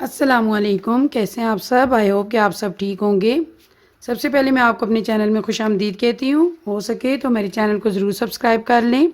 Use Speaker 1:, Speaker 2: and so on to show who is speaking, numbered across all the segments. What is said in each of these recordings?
Speaker 1: अस्सलामुअलैकुम, कैसे हैं आप सब। आई होप कि आप सब ठीक होंगे। सबसे पहले मैं आपको अपने चैनल में खुशामदीद कहती हूँ। हो सके तो मेरे चैनल को ज़रूर सब्सक्राइब कर लें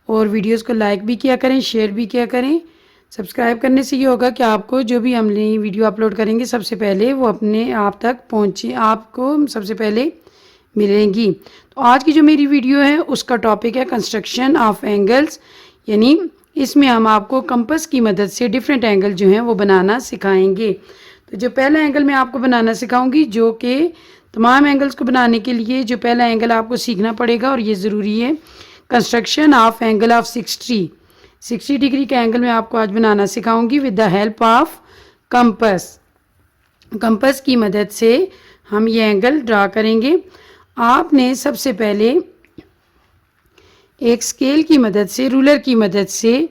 Speaker 1: और वीडियोस को लाइक भी किया करें, शेयर भी किया करें। सब्सक्राइब करने से ये होगा कि आपको जो भी हम नई वीडियो अपलोड करेंगे सबसे पहले वो अपने आप तक पहुँचे, आपको सबसे पहले मिलेंगी। तो आज की जो मेरी वीडियो है उसका टॉपिक है कंस्ट्रक्शन ऑफ एंगल्स, यानी इसमें हम आपको कंपास की मदद से डिफरेंट एंगल जो हैं वो बनाना सिखाएंगे। तो जो पहला एंगल मैं आपको बनाना सिखाऊंगी, जो कि तमाम एंगल्स को बनाने के लिए जो पहला एंगल आपको सीखना पड़ेगा और ये ज़रूरी है, construction of angle of 60 degree का एंगल मैं आपको आज बनाना सिखाऊंगी with the help of compass. Compass की मदद से हम ये एंगल ड्रा करेंगे। आपने सबसे पहले एक स्केल की मदद से, रूलर की मदद से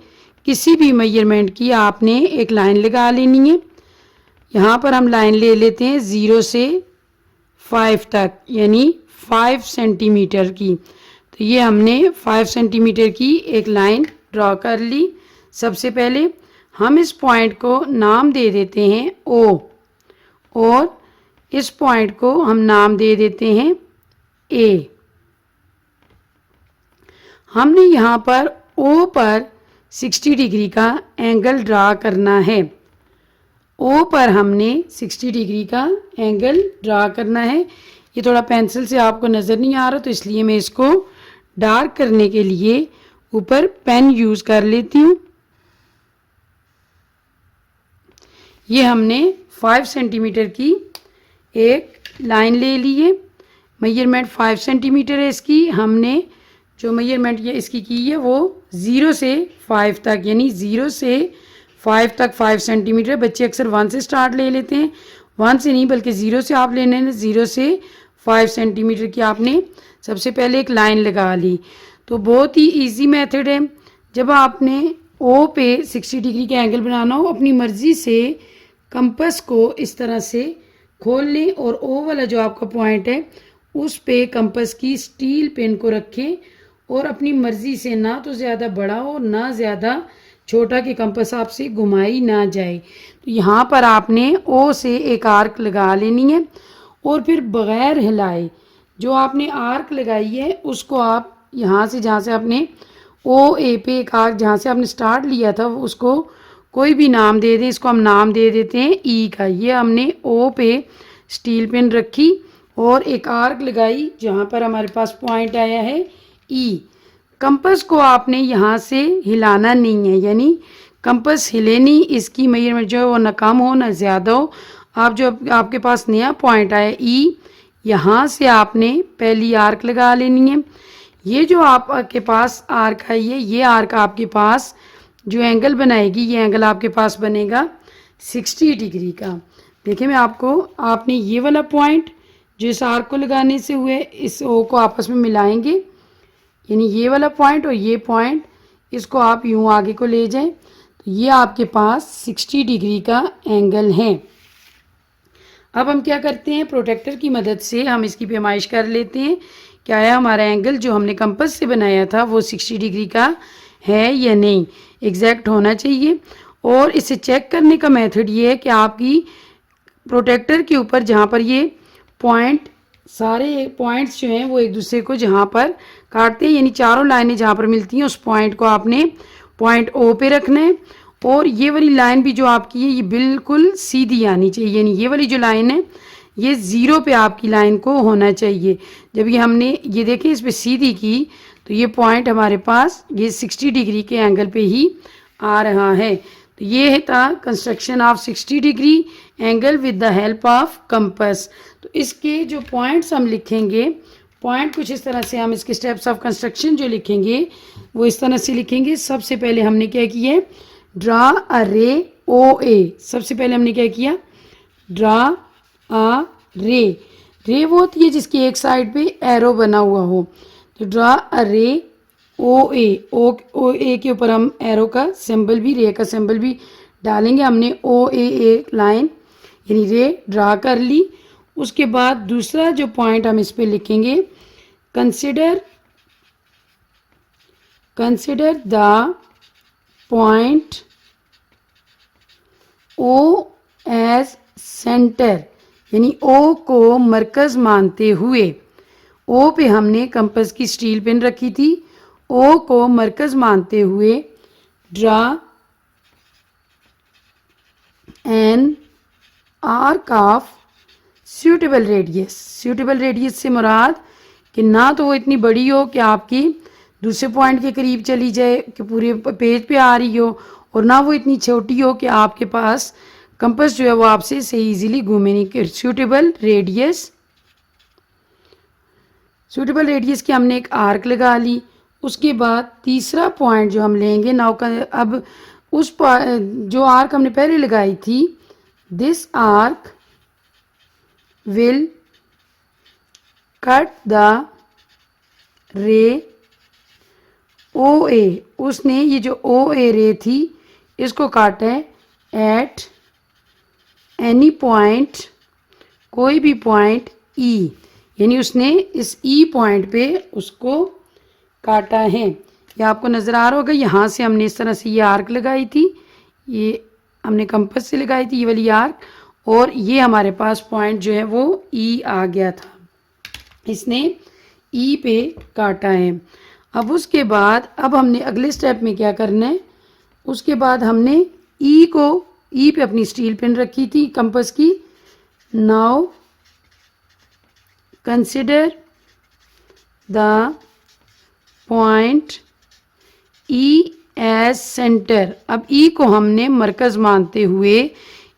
Speaker 1: किसी भी मेजरमेंट की आपने एक लाइन लगा लेनी है। यहाँ पर हम लाइन ले लेते हैं 0 से 5 तक, यानी 5 सेंटीमीटर की। तो ये हमने 5 सेंटीमीटर की एक लाइन ड्रॉ कर ली। सबसे पहले हम इस पॉइंट को नाम दे देते हैं O, और इस पॉइंट को हम नाम दे देते हैं A। हमने यहाँ पर O पर 60 डिग्री का एंगल ड्रा करना है। O पर हमने 60 डिग्री का एंगल ड्रा करना है। ये थोड़ा पेंसिल से आपको नज़र नहीं आ रहा, तो इसलिए मैं इसको डार्क करने के लिए ऊपर पेन यूज़ कर लेती हूँ। ये हमने 5 सेंटीमीटर की एक लाइन ले ली है। मेजरमेंट 5 सेंटीमीटर है इसकी। हमने जो मेजरमेंट ये इसकी की है वो 0 से 5 तक, यानी 0 से 5 तक 5 सेंटीमीटर। बच्चे अक्सर 1 से स्टार्ट ले लेते हैं, 1 से नहीं बल्कि 0 से आप लेने हैं। 0 से 5 सेंटीमीटर की आपने सबसे पहले एक लाइन लगा ली। तो बहुत ही इजी मेथड है। जब आपने O पे 60 डिग्री का एंगल बनाना हो, अपनी मर्ज़ी से कंपास को इस तरह से खोल लें और O वाला जो आपका पॉइंट है उस पे कंपास की स्टील पेन को रखें और अपनी मर्ज़ी से ना तो ज़्यादा बड़ा हो ना ज़्यादा छोटा कि कंपास आपसे घुमाई ना जाए। तो यहाँ पर आपने O से एक आर्क लगा लेनी है और फिर बग़ैर हिलाए जो आपने आर्क लगाई है उसको आप यहाँ से, जहाँ से आपने OA पे एक आर्क जहाँ से आपने स्टार्ट लिया था उसको कोई भी नाम दे दें। इसको हम नाम दे देते हैं E का। ये हमने O पे स्टील पेन रखी और एक आर्क लगाई जहाँ पर हमारे पास पॉइंट आया है E। कंपास को आपने यहाँ से हिलाना नहीं है, यानी कंपास हिले नहीं, इसकी मेजरमेंट जो है वो ना कम हो ना ज़्यादा हो। आप जो आपके पास नया पॉइंट आया E, यहाँ से आपने पहली आर्क लगा लेनी है। ये जो आपके पास आर्क है, ये आर्क आपके पास जो एंगल बनाएगी, ये एंगल आपके पास बनेगा 60 डिग्री का। देखिए मैं आपने ये वाला पॉइंट जो इस आर्क को लगाने से हुए, इस O को आपस में मिलाएंगे, यानी ये वाला पॉइंट और ये पॉइंट, इसको आप यूँ आगे को ले जाएं तो ये आपके पास 60 डिग्री का एंगल है। अब हम क्या करते हैं, प्रोटेक्टर की मदद से हम इसकी पैमाइश कर लेते हैं क्या है हमारा एंगल जो हमने कंपास से बनाया था वो 60 डिग्री का है या नहीं, एग्जैक्ट होना चाहिए। और इसे चेक करने का मेथड ये है कि आपकी प्रोटेक्टर के ऊपर जहाँ पर ये पॉइंट, सारे पॉइंट्स जो हैं वो एक दूसरे को जहाँ पर काटते हैं, यानी चारों लाइनें जहाँ पर मिलती हैं उस पॉइंट को आपने पॉइंट O पे रखना है। और ये वाली लाइन भी जो आपकी है ये बिल्कुल सीधी आनी चाहिए, यानी ये वाली जो लाइन है ये 0 पे आपकी लाइन को होना चाहिए। जब ये हमने ये देखें इस पर सीधी की तो ये पॉइंट हमारे पास ये 60 डिग्री के एंगल पे ही आ रहा है। तो ये है था construction of 60 degree angle with the help of compass. तो इसके जो पॉइंट्स हम लिखेंगे, पॉइंट कुछ इस तरह से, हम इसके स्टेप्स ऑफ कंस्ट्रक्शन जो लिखेंगे वो इस तरह से लिखेंगे। सबसे पहले हमने क्या किया है, ड्रा अ रे OA। सबसे पहले हमने क्या किया, ड्रा अ रे। रे वो होती है जिसकी एक साइड पे एरो बना हुआ हो। तो ड्रा अ रे OA। OA के ऊपर हम एरो का सिंबल भी, रे का सिंबल भी डालेंगे। हमने OA एक लाइन यानी रे ड्रा कर ली। उसके बाद दूसरा जो पॉइंट हम इस पे लिखेंगे, consider the point as centre, यानी ओ को मरकज़ मानते हुए, ओ पे हमने कंपास की स्टील पिन रखी थी, ओ को मरकज़ मानते हुए draw an arc of suitable radius. Suitable radius से मुराद कि ना तो वो इतनी बड़ी हो कि आपकी दूसरे पॉइंट के करीब चली जाए कि पूरे पेज पे आ रही हो, और ना वो इतनी छोटी हो कि आपके पास कंपास जो है वो आपसे सही इजीली घूमे नहीं। सूटेबल रेडियस, सूटेबल रेडियस की हमने एक आर्क लगा ली। उसके बाद तीसरा पॉइंट जो हम लेंगे नाउ का, अब उस जो आर्क हमने पहले लगाई थी, this arc will cut the ray O ए। उसने ये जो ओ ए रे थी इसको काटा है एट एनी पॉइंट, कोई भी पॉइंट ई, यानी उसने इस ई पॉइंट पे उसको काटा है। ये आपको नज़र आ रहा होगा, यहाँ से हमने इस तरह से ये आर्क लगाई थी, ये हमने कंपास से लगाई थी ये वाली आर्क, और ये हमारे पास पॉइंट जो है वो ई आ गया था, इसने ई पे काटा है। अब उसके बाद अब हमने अगले स्टेप में क्या करना है, उसके बाद हमने ई को, ई पे अपनी स्टील पिन रखी थी कंपास की। Now consider the point E as centre. अब ई को हमने मरकज़ मानते हुए,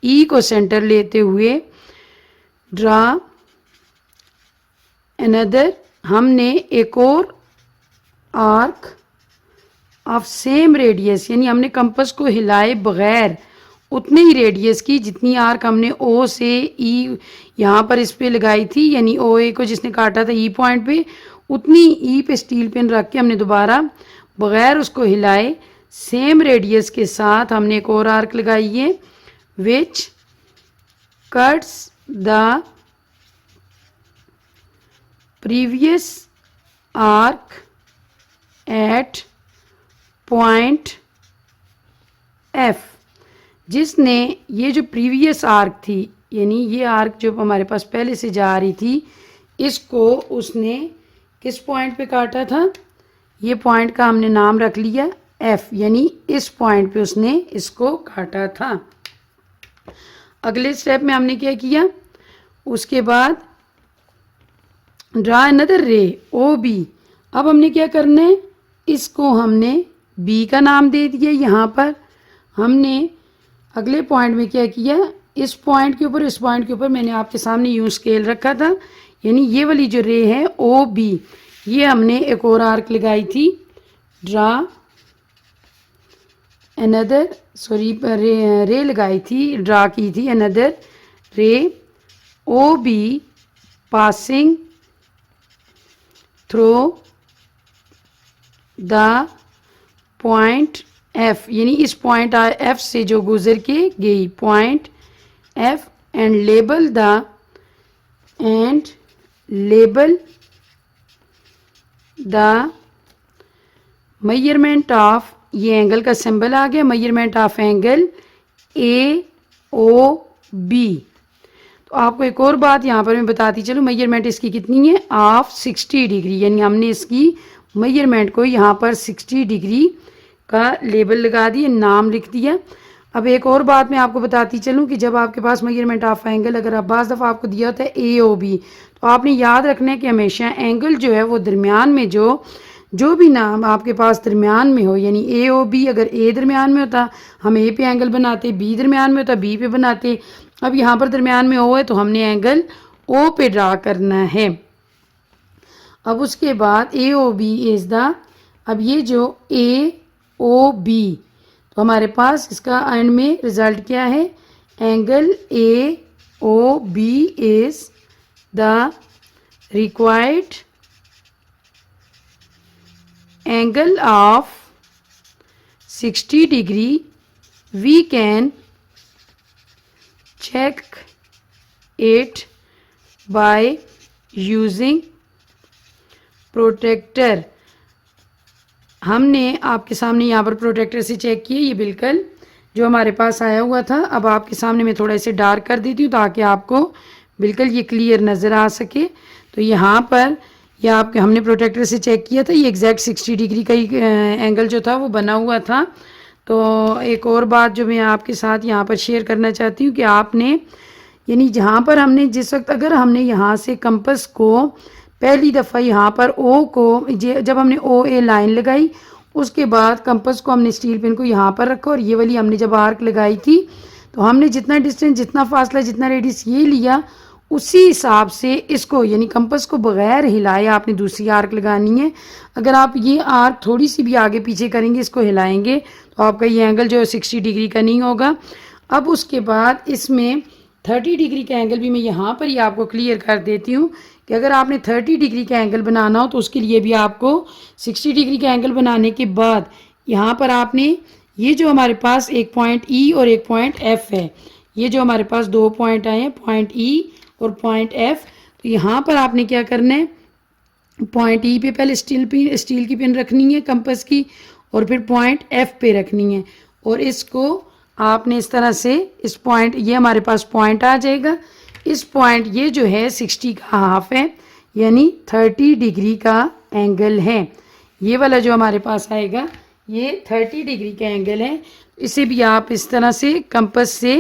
Speaker 1: ई को सेंटर लेते हुए ड्रा अनदर, हमने एक और आर्क ऑफ सेम रेडियस, यानी हमने कंपास को हिलाए बगैर उतने ही रेडियस की जितनी आर्क हमने ओ से ई यहाँ पर इस पे लगाई थी, यानी ओ ए को जिसने काटा था ई पॉइंट पे, उतनी ई पे स्टील पिन रख के हमने दोबारा बगैर उसको हिलाए सेम रेडियस के साथ हमने एक और आर्क लगाई है, विच cuts the previous arc eight point F. जिसने ये जो प्रीवियस आर्क थी, यानी ये आर्क जो हमारे पास पहले से जा रही थी, इसको उसने किस पॉइंट पे काटा था, ये पॉइंट का हमने नाम रख लिया एफ, यानी इस पॉइंट पे उसने इसको काटा था। अगले स्टेप में हमने क्या किया, उसके बाद draw another ray O B. अब हमने क्या करना है, इसको हमने बी का नाम दे दिया। यहाँ पर हमने अगले पॉइंट में क्या किया, इस पॉइंट के ऊपर, इस पॉइंट के ऊपर मैंने आपके सामने यूं स्केल रखा था, यानी ये वाली जो रे है ओ बी, ये हमने एक और आर्क लगाई थी। ड्रा अनदर, सॉरी रे लगाई थी, ड्रा की थी another ray O B passing through the point F, यानी इस पॉइंट एफ से जो गुजर के गई, point F, and label the measurement of, ये एंगल का सिंबल आ गया, measurement of angle A O B. तो आपको एक और बात यहाँ पर मैं बताती चलूँ, मेजरमेंट इसकी कितनी है, ऑफ 60 डिग्री, यानी हमने इसकी मेजरमेंट को यहाँ पर 60 डिग्री का लेबल लगा दिया, नाम लिख दिया। अब एक और बात मैं आपको बताती चलूँ कि जब आपके पास मेजरमेंट ऑफ एंगल, अगर आप बाज़ दफ़ा आपको दिया होता है ए ओ बी, तो आपने याद रखना है कि हमेशा एंगल जो है वो दरमियान में जो भी नाम आपके पास दरमियान में हो, यानी ए ओ बी, अगर ए दरमियान में होता हम ए पे एंगल बनाते, बी दरमियान में होता बी पे बनाते। अब यहाँ पर दरमियान में ओ है तो हमने एंगल ओ पे ड्रा करना है। अब उसके बाद ए ओ बी इज़ द, अब ये जो ए ओ बी, तो हमारे पास इसका एंड में रिजल्ट क्या है, angle A O B is the required angle of 60 degree. We can check it by using protractor. हमने आपके सामने यहाँ पर प्रोटेक्टर से चेक किया, ये बिल्कुल जो हमारे पास आया हुआ था। अब आपके सामने मैं थोड़ा इसे डार्क कर देती हूँ ताकि आपको बिल्कुल ये क्लियर नज़र आ सके। तो यहाँ पर यह आपके हमने प्रोटेक्टर से चेक किया था, ये एग्जैक्ट 60 डिग्री का ही एंगल जो था वो बना हुआ था। तो एक और बात जो मैं आपके साथ यहाँ पर शेयर करना चाहती हूँ कि आपने यानी जहाँ पर हमने जिस वक्त अगर हमने यहाँ से कंपस को पहली दफ़ा यहाँ पर ओ को जब हमने ओ ए लाइन लगाई, उसके बाद कंपस को हमने स्टील पेन को यहाँ पर रखा और ये वाली हमने जब आर्क लगाई थी तो हमने जितना डिस्टेंस, जितना फासला, जितना रेडियस ये लिया उसी हिसाब से इसको यानी कंपस को बगैर हिलाए आपने दूसरी आर्क लगानी है। अगर आप ये आर्क थोड़ी सी भी आगे पीछे करेंगे, इसको हिलाएंगे, तो आपका ये एंगल जो है 60 डिग्री का नहीं होगा। अब उसके बाद इसमें 30 डिग्री का एंगल भी मैं यहाँ पर ही आपको क्लियर कर देती हूँ कि अगर आपने 30 डिग्री का एंगल बनाना हो तो उसके लिए भी आपको 60 डिग्री का एंगल बनाने के बाद यहाँ पर आपने ये जो हमारे पास एक पॉइंट ई और एक पॉइंट एफ है, ये जो हमारे पास दो पॉइंट आए हैं, पॉइंट ई और पॉइंट एफ, तो यहाँ पर आपने क्या करना है, पॉइंट ई पे पहले स्टील की पिन रखनी है कंपस की और फिर पॉइंट एफ पे रखनी है और इसको आपने इस तरह से इस पॉइंट, ये हमारे पास पॉइंट आ जाएगा, इस पॉइंट ये जो है 60 का हाफ है यानी 30 डिग्री का एंगल है। ये वाला जो हमारे पास आएगा ये 30 डिग्री का एंगल है। इसे भी आप इस तरह से कंपस से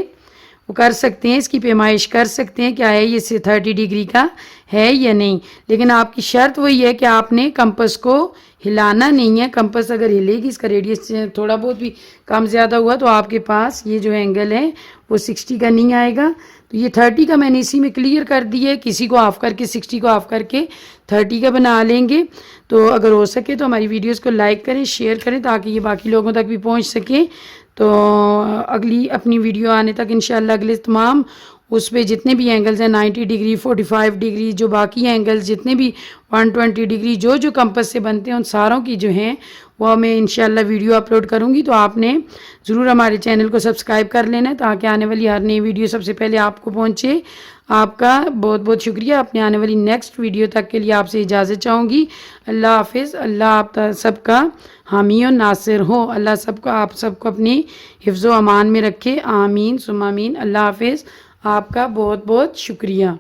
Speaker 1: वो कर सकते हैं, इसकी पैमाइश कर सकते हैं क्या है ये 30 डिग्री का है या नहीं। लेकिन आपकी शर्त वही है कि आपने कंपस को हिलाना नहीं है। कंपस अगर हिलेगी, इसका रेडियस थोड़ा बहुत भी कम ज़्यादा हुआ तो आपके पास ये जो एंगल है वो 60 का नहीं आएगा। तो ये 30 का मैंने इसी में क्लियर कर दिया है, किसी को ऑफ करके 60 को ऑफ करके 30 का बना लेंगे। तो अगर हो सके तो हमारी वीडियोस को लाइक करें, शेयर करें ताकि ये बाकी लोगों तक भी पहुंच सके। तो अगली अपनी वीडियो आने तक इंशाल्लाह अगले तमाम उस पे जितने भी एंगल्स हैं 90 डिग्री, 45 डिग्री, जो बाकी एंगल्स जितने भी 120 डिग्री जो कंपस से बनते हैं उन सारों की जो हैं वो मैं इंशाल्लाह वीडियो अपलोड करूँगी। तो आपने ज़रूर हमारे चैनल को सब्सक्राइब कर लेना है ताकि आने वाली हर नई वीडियो सबसे पहले आपको पहुँचे। आपका बहुत बहुत शुक्रिया। अपने आने वाली नेक्स्ट वीडियो तक के लिए आपसे इजाज़त चाहूँगी। अल्लाह हाफिज़। अल्लाह आप सबका हामी और नासिर हो। अल्लाह सबको आप सबको अपनी हिफ्ज़ व अमान में रखे। आमीन सुम्मा आमीन। अल्लाह हाफिज़। आपका बहुत बहुत शुक्रिया।